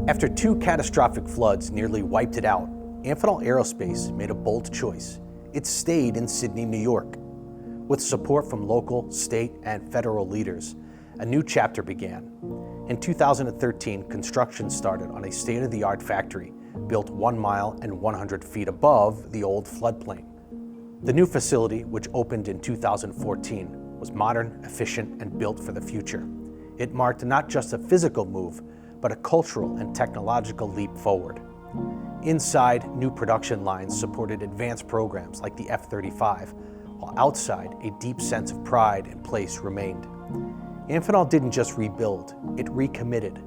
After two catastrophic floods nearly wiped it out, Amphenol Aerospace made a bold choice. It stayed in Sidney, New York. With support from local, state, and federal leaders, a new chapter began. In 2013, construction started on a state-of-the-art factory built 1 mile and 100 feet above the old floodplain. The new facility, which opened in 2014, was modern, efficient, and built for the future. It marked not just a physical move, but a cultural and technological leap forward. Inside, new production lines supported advanced programs like the F-35, while outside, a deep sense of pride and place remained. Amphenol didn't just rebuild, it recommitted.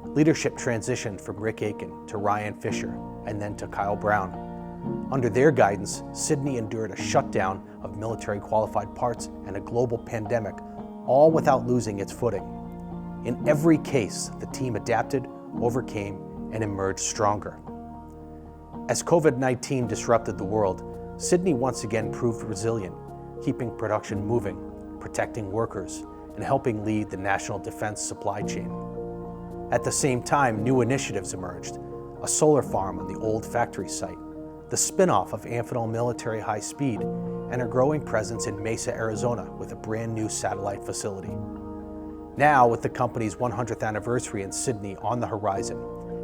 Leadership transitioned from Rick Aiken to Ryan Fisher, and then to Kyle Brown. Under their guidance, Sidney endured a shutdown of military qualified parts and a global pandemic, all without losing its footing. In every case, the team adapted, overcame, and emerged stronger. As COVID-19 disrupted the world, Sidney once again proved resilient, keeping production moving, protecting workers, and helping lead the national defense supply chain. At the same time, new initiatives emerged: a solar farm on the old factory site, the spin-off of Amphenol Military High Speed, and a growing presence in Mesa, Arizona, with a brand new satellite facility. Now, with the company's 100th anniversary in Sidney on the horizon,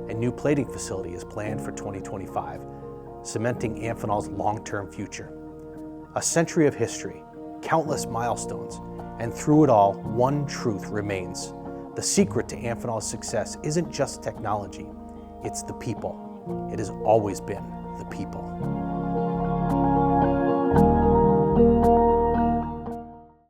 a new plating facility is planned for 2025, cementing Amphenol's long-term future. A century of history, countless milestones, and through it all, one truth remains. The secret to Amphenol's success isn't just technology, it's the people. It has always been the people.